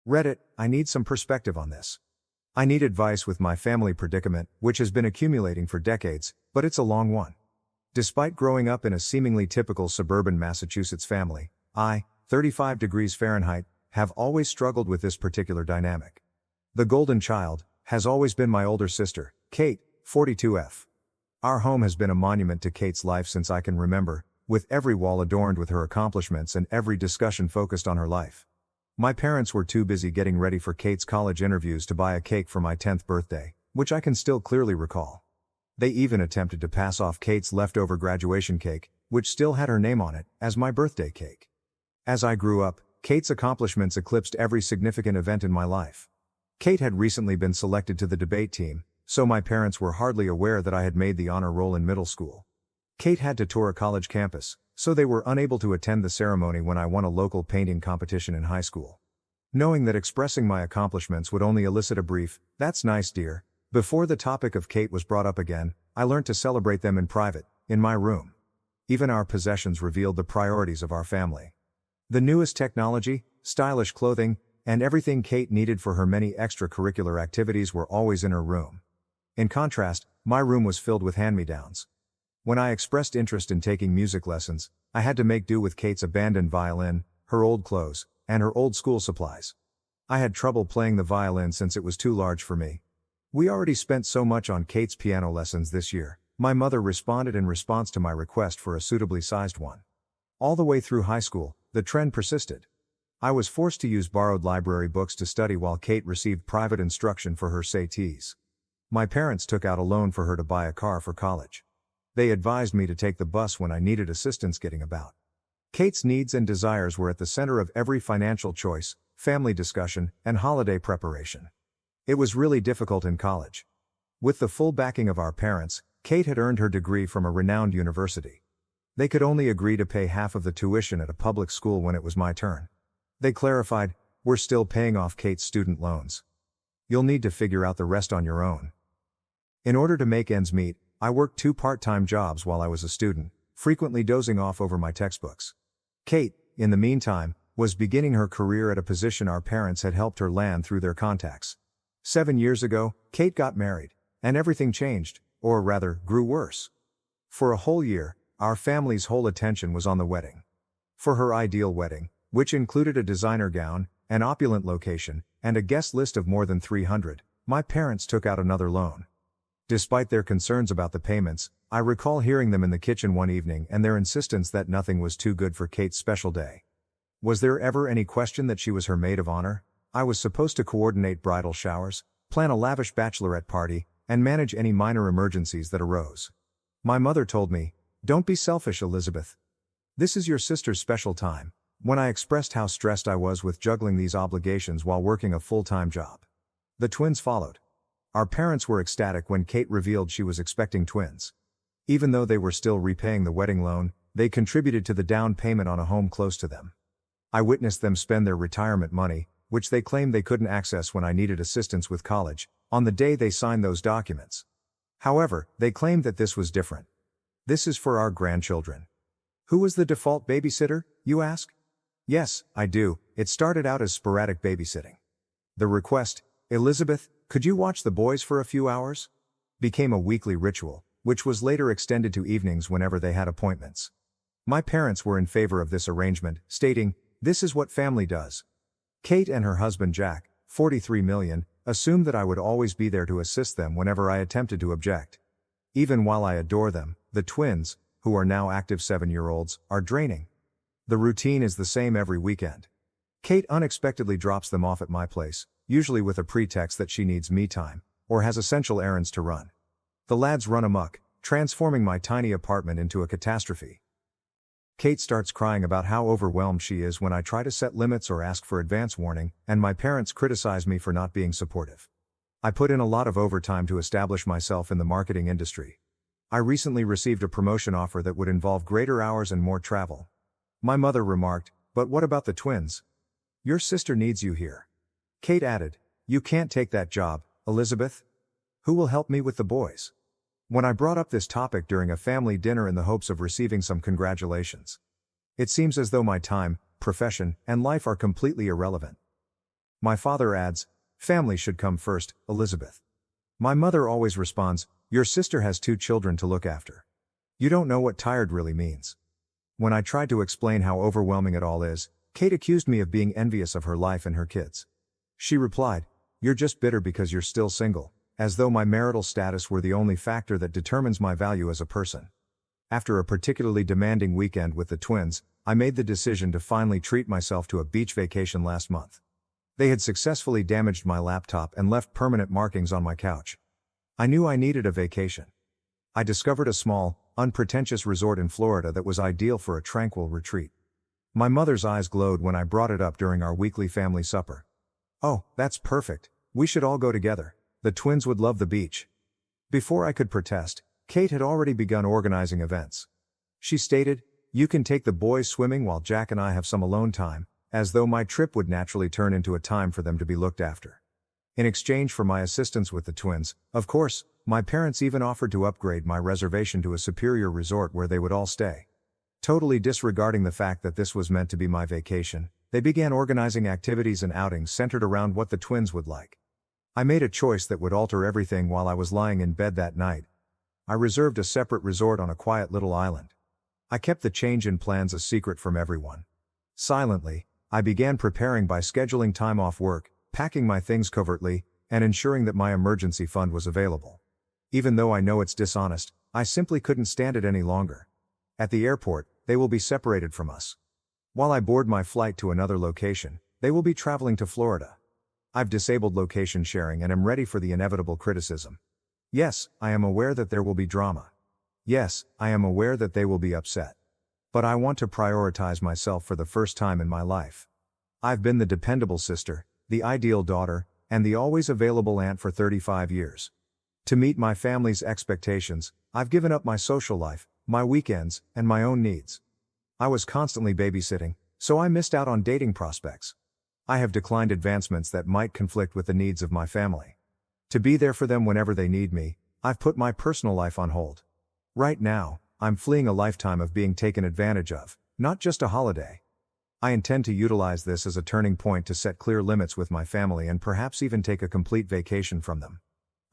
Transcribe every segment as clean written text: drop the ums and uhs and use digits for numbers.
Reddit, I need some perspective on this. I need advice with my family predicament, which has been accumulating for decades, but it's a long one. Despite growing up in a seemingly typical suburban Massachusetts family, I, 35 degrees Fahrenheit, have always struggled with this particular dynamic. The golden child has always been my older sister, Kate, 42F. Our home has been a monument to Kate's life since I can remember, with every wall adorned with her accomplishments and every discussion focused on her life. My parents were too busy getting ready for Kate's college interviews to buy a cake for my 10th birthday, which I can still clearly recall. They even attempted to pass off Kate's leftover graduation cake, which still had her name on it, as my birthday cake. As I grew up, Kate's accomplishments eclipsed every significant event in my life. Kate had recently been selected to the debate team, so my parents were hardly aware that I had made the honor roll in middle school. Kate had to tour a college campus, so they were unable to attend the ceremony when I won a local painting competition in high school. Knowing that expressing my accomplishments would only elicit a brief, "That's nice, dear," before the topic of Kate was brought up again, I learned to celebrate them in private, in my room. Even our possessions revealed the priorities of our family. The newest technology, stylish clothing, and everything Kate needed for her many extracurricular activities were always in her room. In contrast, my room was filled with hand-me-downs. When I expressed interest in taking music lessons, I had to make do with Kate's abandoned violin, her old clothes, and her old school supplies. I had trouble playing the violin since it was too large for me. We already spent so much on Kate's piano lessons this year, my mother responded in response to my request for a suitably sized one. All the way through high school, the trend persisted. I was forced to use borrowed library books to study while Kate received private instruction for her SATs. My parents took out a loan for her to buy a car for college. They advised me to take the bus when I needed assistance getting about. Kate's needs and desires were at the center of every financial choice, family discussion, and holiday preparation. It was really difficult in college. With the full backing of our parents, Kate had earned her degree from a renowned university. They could only agree to pay half of the tuition at a public school when it was my turn. They clarified, "We're still paying off Kate's student loans. You'll need to figure out the rest on your own." In order to make ends meet, I worked 2 part-time jobs while I was a student, frequently dozing off over my textbooks. Kate, in the meantime, was beginning her career at a position our parents had helped her land through their contacts. 7 years ago, Kate got married, and everything changed, or rather, grew worse. For a whole year, our family's whole attention was on the wedding. For her ideal wedding, which included a designer gown, an opulent location, and a guest list of more than 300, my parents took out another loan. Despite their concerns about the payments, I recall hearing them in the kitchen one evening and their insistence that nothing was too good for Kate's special day. Was there ever any question that she was her maid of honor? I was supposed to coordinate bridal showers, plan a lavish bachelorette party, and manage any minor emergencies that arose. My mother told me, "Don't be selfish, Elizabeth. This is your sister's special time," when I expressed how stressed I was with juggling these obligations while working a full-time job. The twins followed. Our parents were ecstatic when Kate revealed she was expecting twins. Even though they were still repaying the wedding loan, they contributed to the down payment on a home close to them. I witnessed them spend their retirement money, which they claimed they couldn't access when I needed assistance with college, on the day they signed those documents. However, they claimed that this was different. "This is for our grandchildren." Who was the default babysitter, you ask? Yes, I do. It started out as sporadic babysitting. The request, "Elizabeth, could you watch the boys for a few hours?" became a weekly ritual, which was later extended to evenings whenever they had appointments. My parents were in favor of this arrangement, stating, "This is what family does." Kate and her husband Jack, 43 million, assumed that I would always be there to assist them whenever I attempted to object. Even while I adore them, the twins, who are now active 7-year-olds, are draining. The routine is the same every weekend. Kate unexpectedly drops them off at my place, usually with a pretext that she needs me time, or has essential errands to run. The lads run amok, transforming my tiny apartment into a catastrophe. Kate starts crying about how overwhelmed she is when I try to set limits or ask for advance warning, and my parents criticize me for not being supportive. I put in a lot of overtime to establish myself in the marketing industry. I recently received a promotion offer that would involve greater hours and more travel. My mother remarked, "But what about the twins? Your sister needs you here." Kate added, "You can't take that job, Elizabeth. Who will help me with the boys?" When I brought up this topic during a family dinner in the hopes of receiving some congratulations. It seems as though my time, profession, and life are completely irrelevant. My father adds, family should come first, Elizabeth. My mother always responds, your sister has 2 children to look after. You don't know what tired really means. When I tried to explain how overwhelming it all is, Kate accused me of being envious of her life and her kids. She replied, you're just bitter because you're still single, as though my marital status were the only factor that determines my value as a person. After a particularly demanding weekend with the twins, I made the decision to finally treat myself to a beach vacation last month. They had successfully damaged my laptop and left permanent markings on my couch. I knew I needed a vacation. I discovered a small, unpretentious resort in Florida that was ideal for a tranquil retreat. My mother's eyes glowed when I brought it up during our weekly family supper. Oh, that's perfect. We should all go together. The twins would love the beach. Before I could protest, Kate had already begun organizing events. She stated, you can take the boys swimming while Jack and I have some alone time, as though my trip would naturally turn into a time for them to be looked after. In exchange for my assistance with the twins, of course, my parents even offered to upgrade my reservation to a superior resort where they would all stay. Totally disregarding the fact that this was meant to be my vacation, they began organizing activities and outings centered around what the twins would like. I made a choice that would alter everything while I was lying in bed that night. I reserved a separate resort on a quiet little island. I kept the change in plans a secret from everyone. Silently, I began preparing by scheduling time off work, packing my things covertly, and ensuring that my emergency fund was available. Even though I know it's dishonest, I simply couldn't stand it any longer. At the airport, they will be separated from us. While I board my flight to another location, they will be traveling to Florida. I've disabled location sharing and am ready for the inevitable criticism. Yes, I am aware that there will be drama. Yes, I am aware that they will be upset. But I want to prioritize myself for the first time in my life. I've been the dependable sister, the ideal daughter, and the always available aunt for 35 years. To meet my family's expectations, I've given up my social life, my weekends, and my own needs. I was constantly babysitting, so I missed out on dating prospects. I have declined advancements that might conflict with the needs of my family. To be there for them whenever they need me, I've put my personal life on hold. Right now, I'm fleeing a lifetime of being taken advantage of, not just a holiday. I intend to utilize this as a turning point to set clear limits with my family and perhaps even take a complete vacation from them.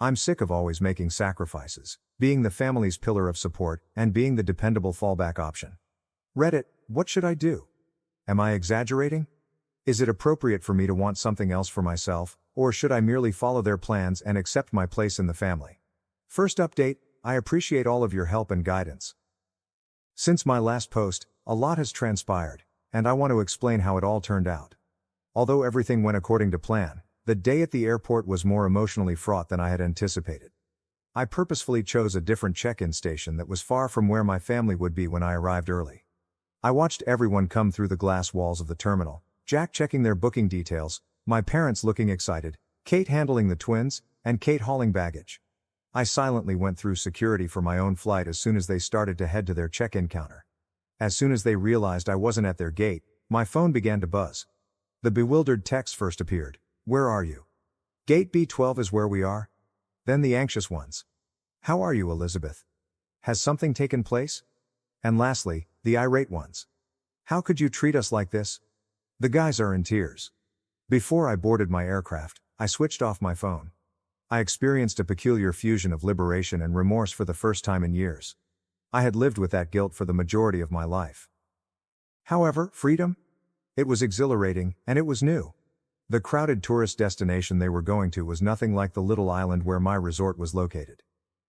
I'm sick of always making sacrifices, being the family's pillar of support, and being the dependable fallback option. Reddit, what should I do? Am I exaggerating? Is it appropriate for me to want something else for myself, or should I merely follow their plans and accept my place in the family? First update, I appreciate all of your help and guidance. Since my last post, a lot has transpired, and I want to explain how it all turned out. Although everything went according to plan, the day at the airport was more emotionally fraught than I had anticipated. I purposefully chose a different check-in station that was far from where my family would be when I arrived early. I watched everyone come through the glass walls of the terminal, Jack checking their booking details, my parents looking excited, Kate handling the twins, and Kate hauling baggage. I silently went through security for my own flight as soon as they started to head to their check-in counter. As soon as they realized I wasn't at their gate, my phone began to buzz. The bewildered text first appeared. Where are you? Gate B12 is where we are. Then the anxious ones. How are you, Elizabeth? Has something taken place? And lastly, the irate ones. How could you treat us like this? The guys are in tears. Before I boarded my aircraft, I switched off my phone. I experienced a peculiar fusion of liberation and remorse for the first time in years. I had lived with that guilt for the majority of my life. However, freedom? It was exhilarating, and it was new. The crowded tourist destination they were going to was nothing like the little island where my resort was located.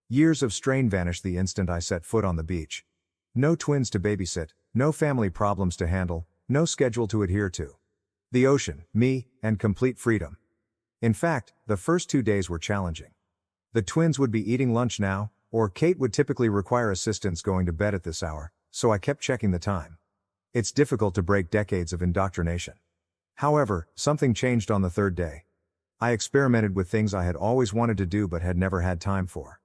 Years of strain vanished the instant I set foot on the beach. No twins to babysit, no family problems to handle, no schedule to adhere to. The ocean, me, and complete freedom. In fact, the first 2 days were challenging. The twins would be eating lunch now, or Kate would typically require assistance going to bed at this hour, so I kept checking the time. It's difficult to break decades of indoctrination. However, something changed on the 3rd day. I experimented with things I had always wanted to do but had never had time for.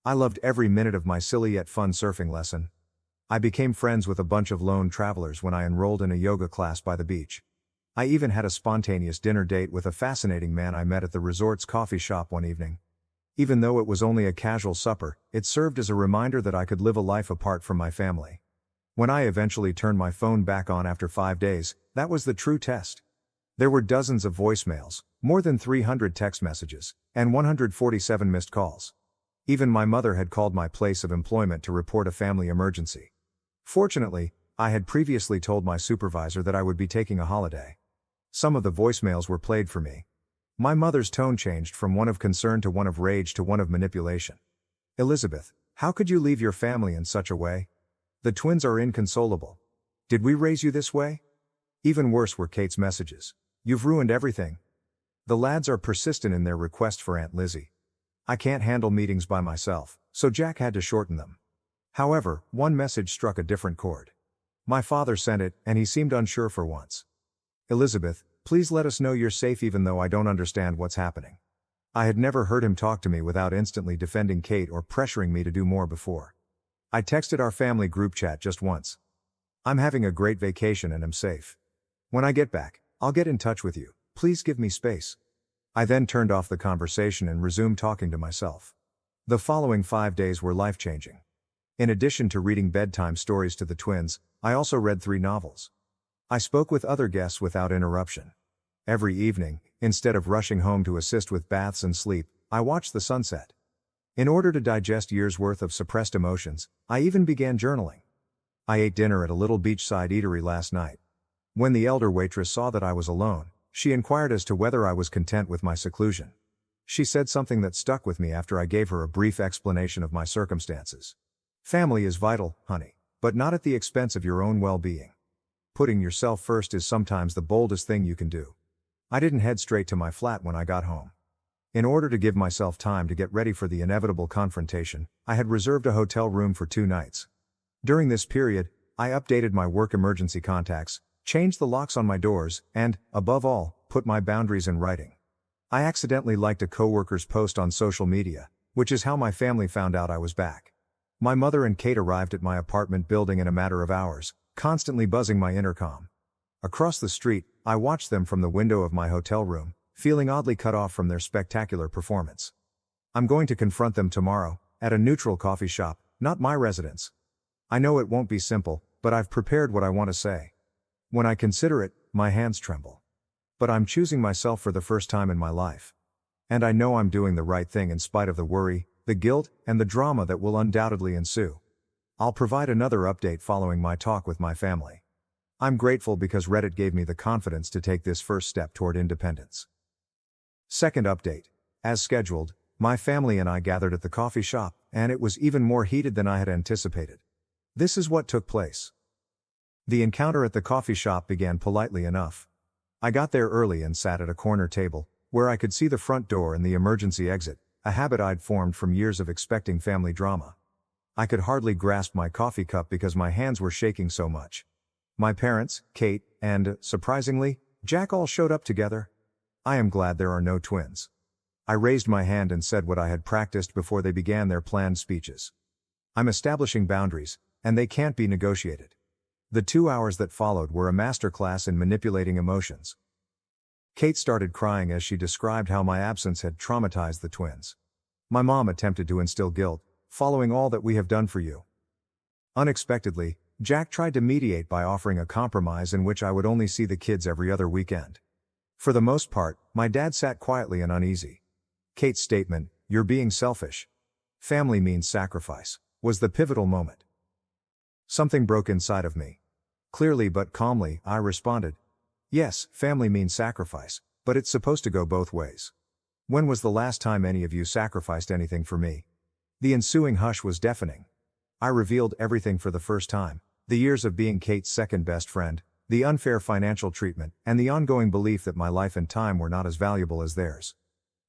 I loved every minute of my silly yet fun surfing lesson. I became friends with a bunch of lone travelers when I enrolled in a yoga class by the beach. I even had a spontaneous dinner date with a fascinating man I met at the resort's coffee shop one evening. Even though it was only a casual supper, it served as a reminder that I could live a life apart from my family. When I eventually turned my phone back on after 5 days, that was the true test. There were dozens of voicemails, more than 300 text messages, and 147 missed calls. Even my mother had called my place of employment to report a family emergency. Fortunately, I had previously told my supervisor that I would be taking a holiday. Some of the voicemails were played for me. My mother's tone changed from one of concern to one of rage to one of manipulation. "Elizabeth, how could you leave your family in such a way? The twins are inconsolable. Did we raise you this way?" Even worse were Kate's messages. "You've ruined everything." The lads are persistent in their request for Aunt Lizzie. "I can't handle meetings by myself, so Jack had to shorten them." However, one message struck a different chord. My father sent it, and he seemed unsure for once. "Elizabeth, please let us know you're safe even though I don't understand what's happening." I had never heard him talk to me without instantly defending Kate or pressuring me to do more before. I texted our family group chat just once. "I'm having a great vacation and am safe. When I get back, I'll get in touch with you. Please give me space." I then turned off the conversation and resumed talking to myself. The following 5 days were life-changing. In addition to reading bedtime stories to the twins, I also read 3 novels. I spoke with other guests without interruption. Every evening, instead of rushing home to assist with baths and sleep, I watched the sunset. In order to digest years' worth of suppressed emotions, I even began journaling. I ate dinner at a little beachside eatery last night. When the elder waitress saw that I was alone, she inquired as to whether I was content with my seclusion. She said something that stuck with me after I gave her a brief explanation of my circumstances. "Family is vital, honey, but not at the expense of your own well-being. Putting yourself first is sometimes the boldest thing you can do." I didn't head straight to my flat when I got home. In order to give myself time to get ready for the inevitable confrontation, I had reserved a hotel room for 2 nights. During this period, I updated my work emergency contacts, changed the locks on my doors, and, above all, put my boundaries in writing. I accidentally liked a coworker's post on social media, which is how my family found out I was back. My mother and Kate arrived at my apartment building in a matter of hours, constantly buzzing my intercom. Across the street, I watched them from the window of my hotel room, feeling oddly cut off from their spectacular performance. I'm going to confront them tomorrow, at a neutral coffee shop, not my residence. I know it won't be simple, but I've prepared what I want to say. When I consider it, my hands tremble. But I'm choosing myself for the first time in my life. And I know I'm doing the right thing in spite of the worry, the guilt, and the drama that will undoubtedly ensue. I'll provide another update following my talk with my family. I'm grateful because Reddit gave me the confidence to take this first step toward independence. Second update. As scheduled, my family and I gathered at the coffee shop, and it was even more heated than I had anticipated. This is what took place. The encounter at the coffee shop began politely enough. I got there early and sat at a corner table, where I could see the front door and the emergency exit, a habit I'd formed from years of expecting family drama. I could hardly grasp my coffee cup because my hands were shaking so much. My parents, Kate, and, surprisingly, Jack all showed up together. I am glad there are no twins. I raised my hand and said what I had practiced before they began their planned speeches. I'm establishing boundaries, and they can't be negotiated. The 2 hours that followed were a masterclass in manipulating emotions. Kate started crying as she described how my absence had traumatized the twins. My mom attempted to instill guilt, following all that we have done for you. Unexpectedly, Jack tried to mediate by offering a compromise in which I would only see the kids every other weekend. For the most part, my dad sat quietly and uneasy. Kate's statement, "You're being selfish. Family means sacrifice," was the pivotal moment. Something broke inside of me. Clearly but calmly, I responded, "Yes, family means sacrifice, but it's supposed to go both ways. When was the last time any of you sacrificed anything for me?" The ensuing hush was deafening. I revealed everything for the first time: the years of being Kate's second best friend, the unfair financial treatment, and the ongoing belief that my life and time were not as valuable as theirs.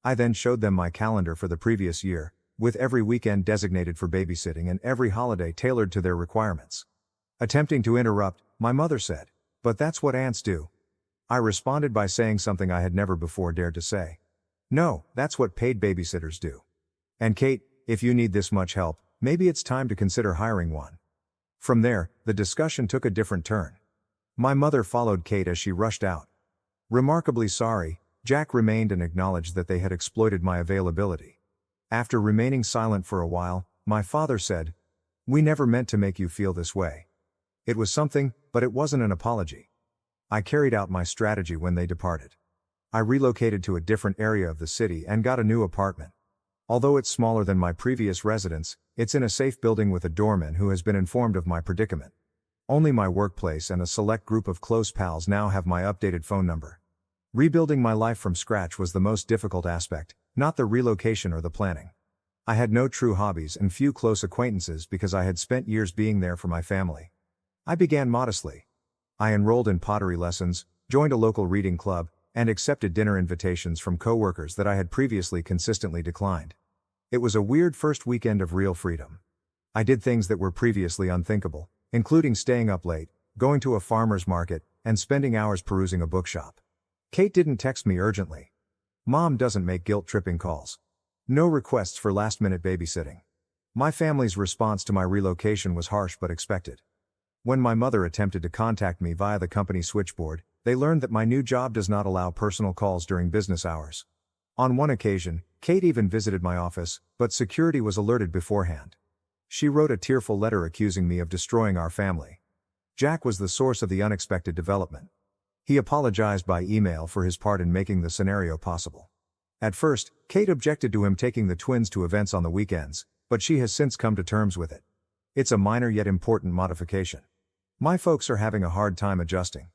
I then showed them my calendar for the previous year, with every weekend designated for babysitting and every holiday tailored to their requirements. Attempting to interrupt, my mother said, "But that's what aunts do." I responded by saying something I had never before dared to say. "No, that's what paid babysitters do. And Kate, if you need this much help, maybe it's time to consider hiring one." From there, the discussion took a different turn. My mother followed Kate as she rushed out. Remarkably sorry, Jack remained and acknowledged that they had exploited my availability. After remaining silent for a while, my father said, "We never meant to make you feel this way. It was something, but it wasn't an apology." I carried out my strategy when they departed. I relocated to a different area of the city and got a new apartment. Although it's smaller than my previous residence, it's in a safe building with a doorman who has been informed of my predicament. Only my workplace and a select group of close pals now have my updated phone number. Rebuilding my life from scratch was the most difficult aspect, not the relocation or the planning. I had no true hobbies and few close acquaintances because I had spent years being there for my family. I began modestly. I enrolled in pottery lessons, joined a local reading club, and accepted dinner invitations from coworkers that I had previously consistently declined. It was a weird first weekend of real freedom. I did things that were previously unthinkable, including staying up late, going to a farmer's market, and spending hours perusing a bookshop. Kate didn't text me urgently. Mom doesn't make guilt-tripping calls. No requests for last-minute babysitting. My family's response to my relocation was harsh but expected. When my mother attempted to contact me via the company switchboard, they learned that my new job does not allow personal calls during business hours. On one occasion, Kate even visited my office, but security was alerted beforehand. She wrote a tearful letter accusing me of destroying our family. Jack was the source of the unexpected development. He apologized by email for his part in making the scenario possible. At first, Kate objected to him taking the twins to events on the weekends, but she has since come to terms with it. It's a minor yet important modification. My folks are having a hard time adjusting.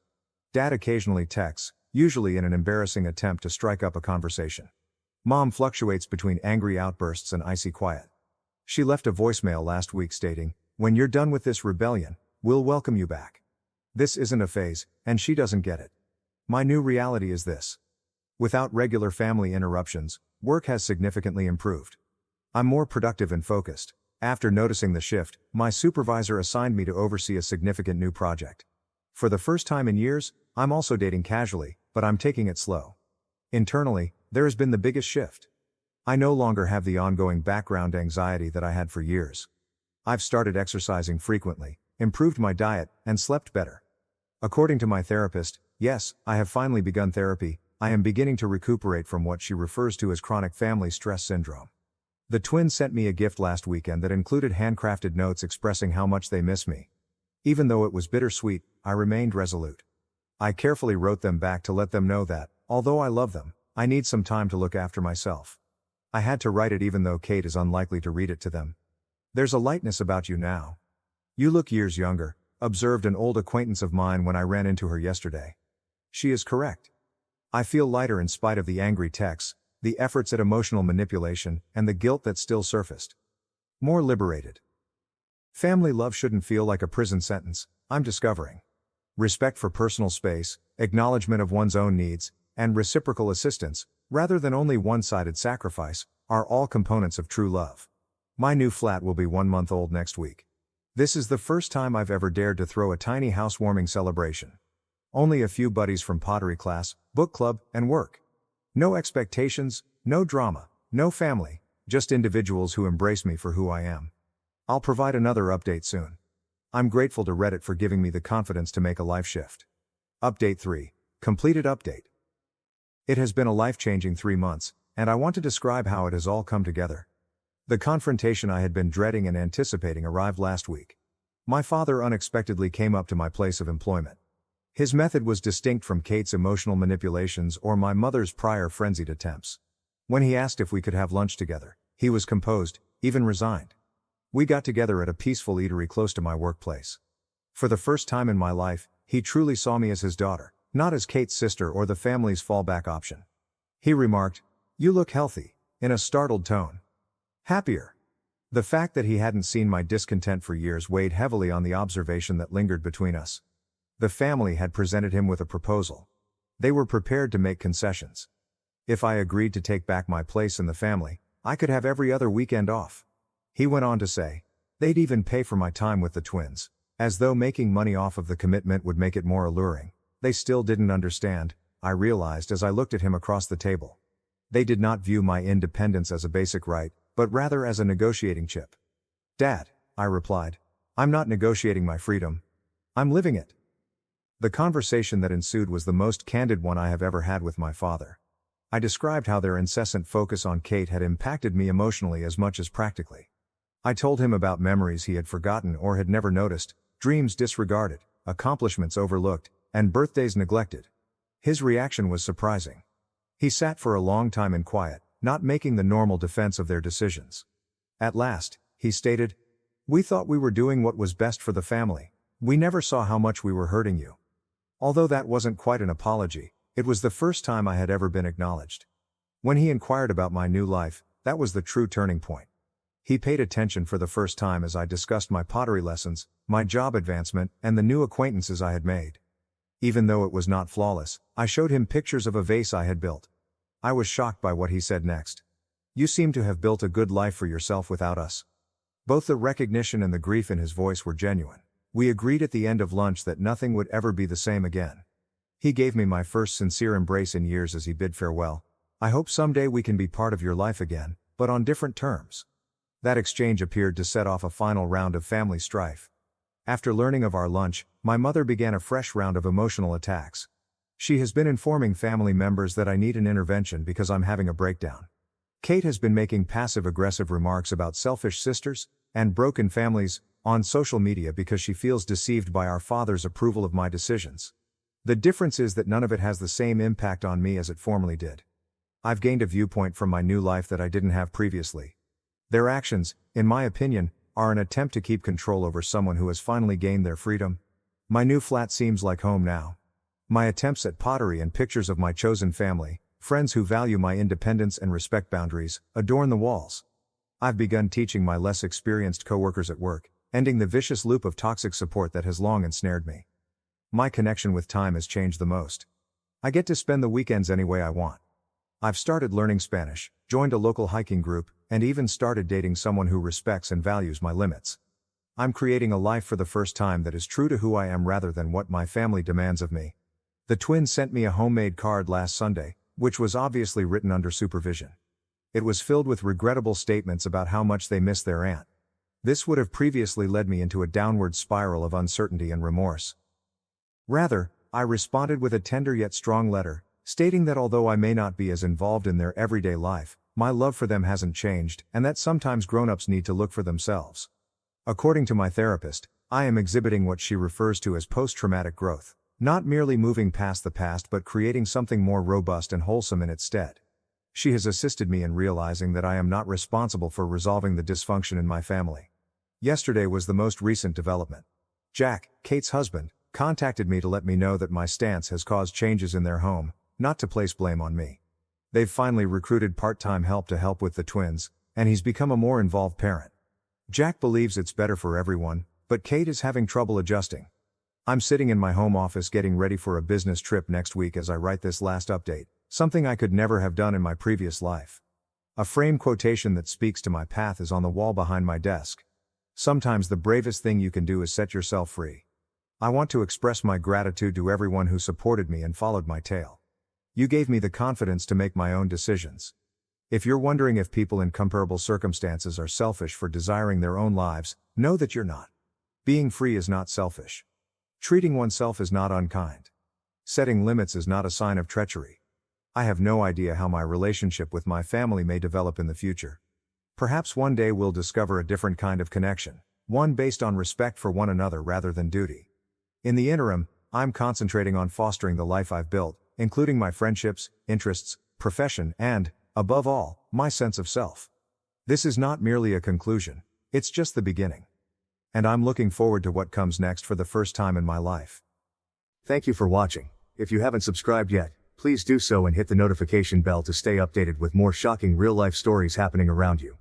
Dad occasionally texts, usually in an embarrassing attempt to strike up a conversation. Mom fluctuates between angry outbursts and icy quiet. She left a voicemail last week stating, "When you're done with this rebellion, we'll welcome you back." This isn't a phase, and she doesn't get it. My new reality is this. Without regular family interruptions, work has significantly improved. I'm more productive and focused. After noticing the shift, my supervisor assigned me to oversee a significant new project. For the first time in years, I'm also dating casually, but I'm taking it slow. Internally, there has been the biggest shift. I no longer have the ongoing background anxiety that I had for years. I've started exercising frequently, improved my diet, and slept better. According to my therapist, yes, I have finally begun therapy. I am beginning to recuperate from what she refers to as chronic family stress syndrome. The twins sent me a gift last weekend that included handcrafted notes expressing how much they miss me. Even though it was bittersweet, I remained resolute. I carefully wrote them back to let them know that, although I love them, I need some time to look after myself. I had to write it even though Kate is unlikely to read it to them. "There's a lightness about you now. You look years younger," observed an old acquaintance of mine when I ran into her yesterday. She is correct. I feel lighter in spite of the angry texts, the efforts at emotional manipulation, and the guilt that still surfaced. More liberated. Family love shouldn't feel like a prison sentence, I'm discovering. Respect for personal space, acknowledgement of one's own needs, and reciprocal assistance, rather than only one-sided sacrifice, are all components of true love. My new flat will be 1 month old next week. This is the first time I've ever dared to throw a tiny housewarming celebration. Only a few buddies from pottery class, book club, and work. No expectations, no drama, no family, just individuals who embrace me for who I am. I'll provide another update soon. I'm grateful to Reddit for giving me the confidence to make a life shift. Update 3. Completed update. It has been a life-changing 3 months, and I want to describe how it has all come together. The confrontation I had been dreading and anticipating arrived last week. My father unexpectedly came up to my place of employment. His method was distinct from Kate's emotional manipulations or my mother's prior frenzied attempts. When he asked if we could have lunch together, he was composed, even resigned. We got together at a peaceful eatery close to my workplace. For the first time in my life, he truly saw me as his daughter, not as Kate's sister or the family's fallback option. He remarked, "You look healthy," in a startled tone. Happier. The fact that he hadn't seen my discontent for years weighed heavily on the observation that lingered between us. The family had presented him with a proposal. They were prepared to make concessions. If I agreed to take back my place in the family, I could have every other weekend off. He went on to say, they'd even pay for my time with the twins, as though making money off of the commitment would make it more alluring. They still didn't understand, I realized as I looked at him across the table. They did not view my independence as a basic right, but rather as a negotiating chip. "Dad," I replied, "I'm not negotiating my freedom. I'm living it." The conversation that ensued was the most candid one I have ever had with my father. I described how their incessant focus on Kate had impacted me emotionally as much as practically. I told him about memories he had forgotten or had never noticed, dreams disregarded, accomplishments overlooked, and birthdays neglected. His reaction was surprising. He sat for a long time in quiet, not making the normal defense of their decisions. At last, he stated, "We thought we were doing what was best for the family. We never saw how much we were hurting you." Although that wasn't quite an apology, it was the first time I had ever been acknowledged. When he inquired about my new life, that was the true turning point. He paid attention for the first time as I discussed my pottery lessons, my job advancement, and the new acquaintances I had made. Even though it was not flawless, I showed him pictures of a vase I had built. I was shocked by what he said next. "You seem to have built a good life for yourself without us." Both the recognition and the grief in his voice were genuine. We agreed at the end of lunch that nothing would ever be the same again. He gave me my first sincere embrace in years as he bid farewell. "I hope someday we can be part of your life again, but on different terms." That exchange appeared to set off a final round of family strife. After learning of our lunch, my mother began a fresh round of emotional attacks. She has been informing family members that I need an intervention because I'm having a breakdown. Kate has been making passive-aggressive remarks about selfish sisters and broken families on social media because she feels deceived by our father's approval of my decisions. The difference is that none of it has the same impact on me as it formerly did. I've gained a viewpoint from my new life that I didn't have previously. Their actions, in my opinion, are an attempt to keep control over someone who has finally gained their freedom. My new flat seems like home now. My attempts at pottery and pictures of my chosen family, friends who value my independence and respect boundaries, adorn the walls. I've begun teaching my less experienced coworkers at work, ending the vicious loop of toxic support that has long ensnared me. My connection with time has changed the most. I get to spend the weekends any way I want. I've started learning Spanish, joined a local hiking group, and even started dating someone who respects and values my limits. I'm creating a life for the first time that is true to who I am rather than what my family demands of me. The twins sent me a homemade card last Sunday, which was obviously written under supervision. It was filled with regrettable statements about how much they miss their aunt. This would have previously led me into a downward spiral of uncertainty and remorse. Rather, I responded with a tender yet strong letter, stating that although I may not be as involved in their everyday life, my love for them hasn't changed, and that sometimes grown-ups need to look for themselves. According to my therapist, I am exhibiting what she refers to as post-traumatic growth, not merely moving past the past but creating something more robust and wholesome in its stead. She has assisted me in realizing that I am not responsible for resolving the dysfunction in my family. Yesterday was the most recent development. Jack, Kate's husband, contacted me to let me know that my stance has caused changes in their home, not to place blame on me. They've finally recruited part-time help to help with the twins, and he's become a more involved parent. Jack believes it's better for everyone, but Kate is having trouble adjusting. I'm sitting in my home office getting ready for a business trip next week as I write this last update, something I could never have done in my previous life. A frame quotation that speaks to my path is on the wall behind my desk. Sometimes the bravest thing you can do is set yourself free. I want to express my gratitude to everyone who supported me and followed my tale. You gave me the confidence to make my own decisions. If you're wondering if people in comparable circumstances are selfish for desiring their own lives, know that you're not. Being free is not selfish. Treating oneself is not unkind. Setting limits is not a sign of treachery. I have no idea how my relationship with my family may develop in the future. Perhaps one day we'll discover a different kind of connection, one based on respect for one another rather than duty. In the interim, I'm concentrating on fostering the life I've built, including my friendships, interests, profession, and, above all, my sense of self. This is not merely a conclusion, it's just the beginning. And I'm looking forward to what comes next for the first time in my life. Thank you for watching. If you haven't subscribed yet, please do so and hit the notification bell to stay updated with more shocking real-life stories happening around you.